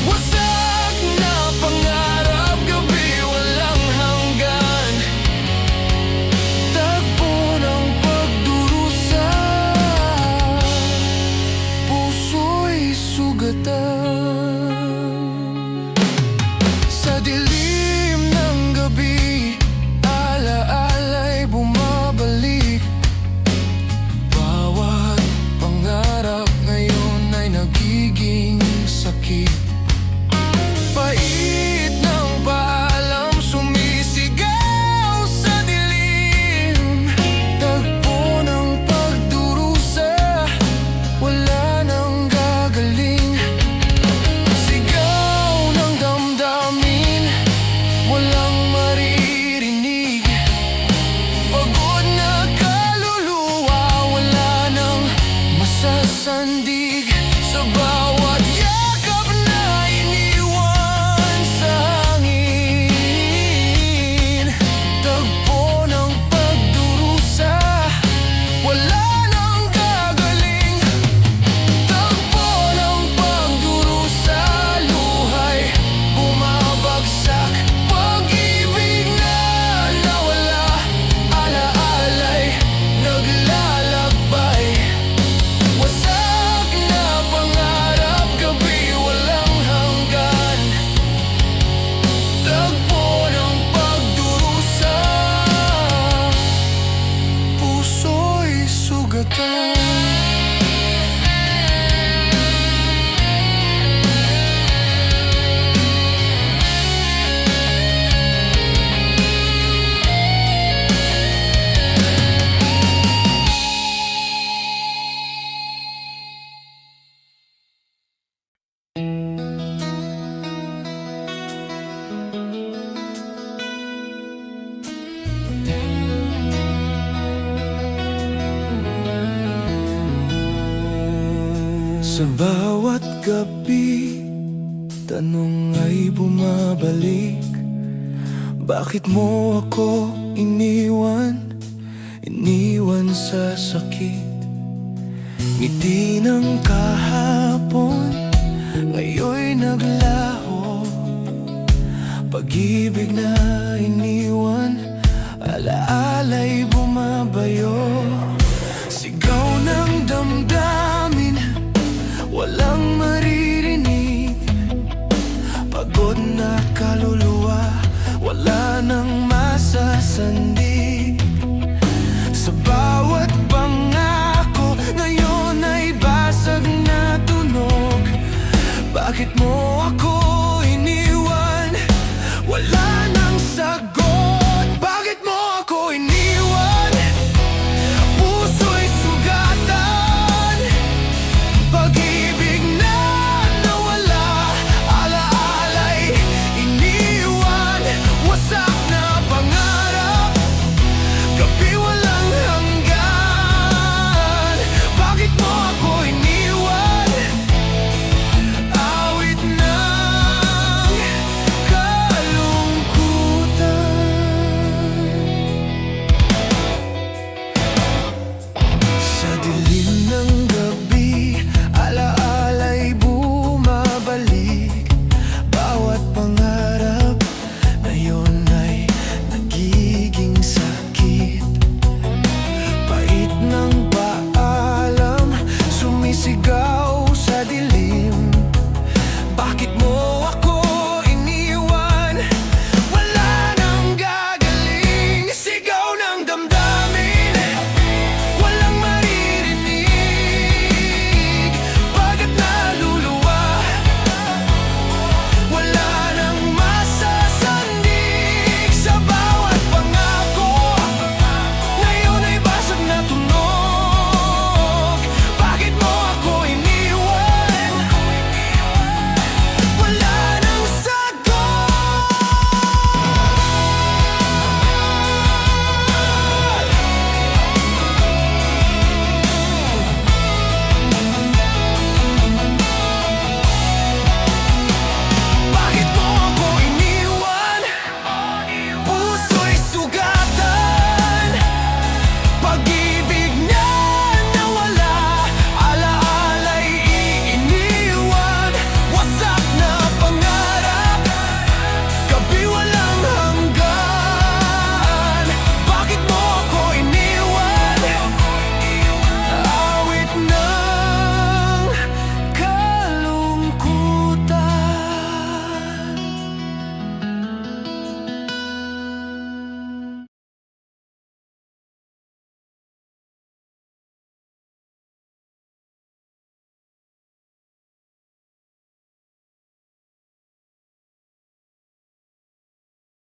Wasak na pangarap, gabi walang hanggan. Tagpo ng pagdurusa, puso'y sugatan. Sa dilim ng gabi, alaala'y bumabalik. Bawat pangarap ngayon ay nagiging sakit. Pait ng paalam, sumisigaw sa dilim. Tagpo ng pagdurusa, wala nang gagaling. Sigaw ng damdamin, walang maririnig. Pagod na kaluluwa, wala nang masasandig. Sa bawat yakap na iniwan sa hangin, tagpo ng pagdurusa, wala nang gagaling. Tagpo ng pagdurusa, luhay bumabagsak. Pag-ibig na nawala, alaala'y naglalakbay. Wasak na pangarap, gabi walang hanggan. Tagpo ng pagdurusa, puso'y sugatan. Sa bawat gabi, tanong ay bumabalik. Bakit mo ako iniwan? Iniwan sa sakit. Ngiti ng kahapon, ngayon'y naglaho. Pag-ibig na iniwan, alaala'y bumabayo. Sigaw ng damdamin, walang maririnig. Pagod na kaluluwa, wala nang masasandig. Sa bawat pangako, ngayon ay basag na tunog. Bakit mo ako iniwan? Wala nang sagot.